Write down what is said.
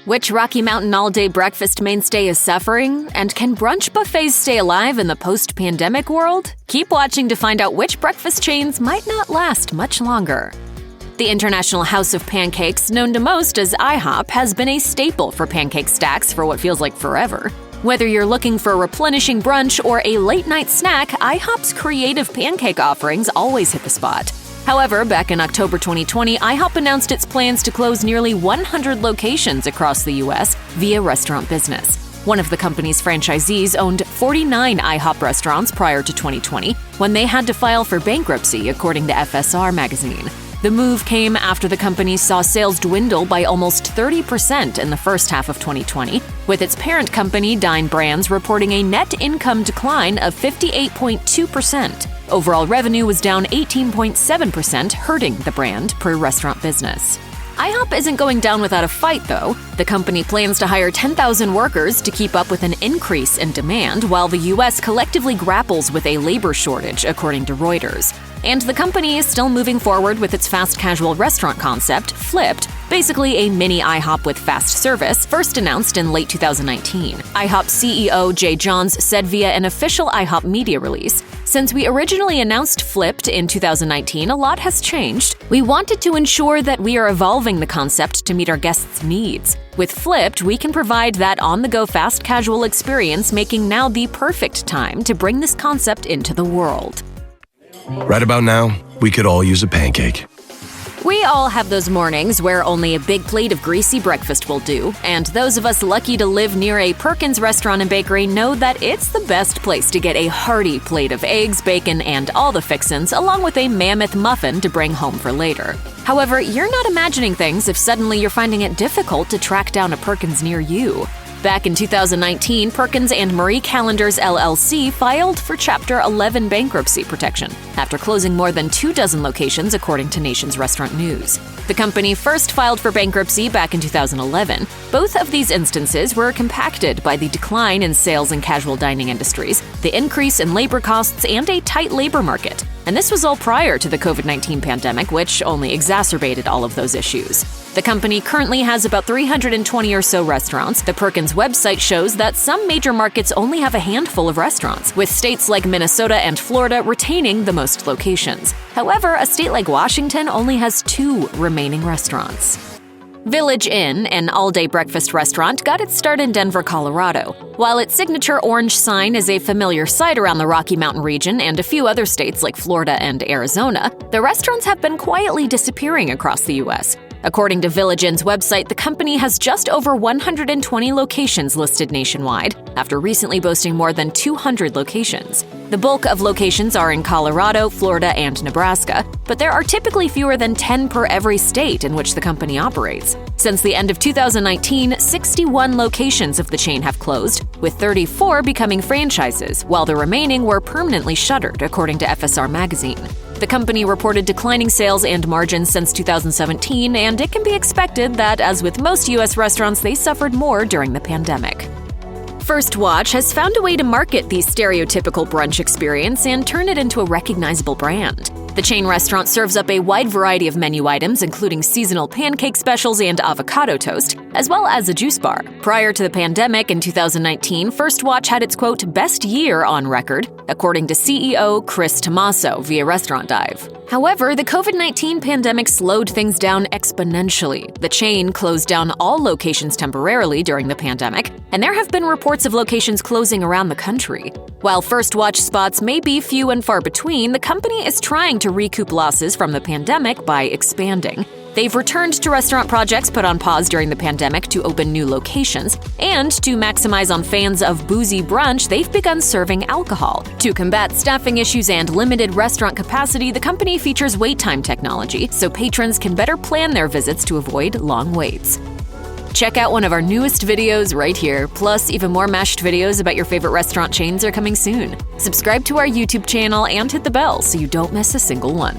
Which Rocky Mountain all-day breakfast mainstay is suffering? And can brunch buffets stay alive in the post-pandemic world? Keep watching to find out which breakfast chains might not last much longer. The International House of Pancakes, known to most as IHOP, has been a staple for pancake stacks for what feels like forever. Whether you're looking for a replenishing brunch or a late-night snack, IHOP's creative pancake offerings always hit the spot. However, back in October 2020, IHOP announced its plans to close nearly 100 locations across the U.S. via restaurant business. One of the company's franchisees owned 49 IHOP restaurants prior to 2020, when they had to file for bankruptcy, according to FSR magazine. The move came after the company saw sales dwindle by almost 30% in the first half of 2020, with its parent company, Dine Brands, reporting a net income decline of 58.2%. Overall revenue was down 18.7%, hurting the brand per restaurant business. IHOP isn't going down without a fight, though. The company plans to hire 10,000 workers to keep up with an increase in demand, while the U.S. collectively grapples with a labor shortage, according to Reuters. And the company is still moving forward with its fast casual restaurant concept, Flipped, basically a mini IHOP with fast service, first announced in late 2019. IHOP CEO Jay Johns said via an official IHOP media release, "Since we originally announced Flipped in 2019, a lot has changed. We wanted to ensure that we are evolving the concept to meet our guests' needs. With Flipped, we can provide that on-the-go fast casual experience, making now the perfect time to bring this concept into the world." Right about now, we could all use a pancake. We all have those mornings where only a big plate of greasy breakfast will do, and those of us lucky to live near a Perkins restaurant and bakery know that it's the best place to get a hearty plate of eggs, bacon, and all the fixins, along with a mammoth muffin to bring home for later. However, you're not imagining things if suddenly you're finding it difficult to track down a Perkins near you. Back in 2019, Perkins and Marie Callender's LLC filed for Chapter 11 bankruptcy protection after closing more than 24 locations, according to Nation's Restaurant News. The company first filed for bankruptcy back in 2011. Both of these instances were compacted by the decline in sales in casual dining industries, the increase in labor costs, and a tight labor market. And this was all prior to the COVID-19 pandemic, which only exacerbated all of those issues. The company currently has about 320 or so restaurants. The Perkins website shows that some major markets only have a handful of restaurants, with states like Minnesota and Florida retaining the most locations. However, a state like Washington only has 2 remaining restaurants. Village Inn, an all-day breakfast restaurant, got its start in Denver, Colorado. While its signature orange sign is a familiar sight around the Rocky Mountain region and a few other states like Florida and Arizona, the restaurants have been quietly disappearing across the U.S. According to Village Inn's website, the company has just over 120 locations listed nationwide, after recently boasting more than 200 locations. The bulk of locations are in Colorado, Florida, and Nebraska, but there are typically fewer than 10 per every state in which the company operates. Since the end of 2019, 61 locations of the chain have closed, with 34 becoming franchises, while the remaining were permanently shuttered, according to FSR magazine. The company reported declining sales and margins since 2017, and it can be expected that, as with most U.S. restaurants, they suffered more during the pandemic. First Watch has found a way to market the stereotypical brunch experience and turn it into a recognizable brand. The chain restaurant serves up a wide variety of menu items, including seasonal pancake specials and avocado toast, as well as a juice bar. Prior to the pandemic in 2019, First Watch had its, quote, best year on record, according to CEO Chris Tomaso via Restaurant Dive. However, the COVID-19 pandemic slowed things down exponentially. The chain closed down all locations temporarily during the pandemic, and there have been reports of locations closing around the country. While First Watch spots may be few and far between, the company is trying to recoup losses from the pandemic by expanding. They've returned to restaurant projects put on pause during the pandemic to open new locations, and to maximize on fans of boozy brunch, they've begun serving alcohol. To combat staffing issues and limited restaurant capacity, the company features wait time technology, so patrons can better plan their visits to avoid long waits. Check out one of our newest videos right here, plus even more mashed videos about your favorite restaurant chains are coming soon. Subscribe to our YouTube channel and hit the bell so you don't miss a single one.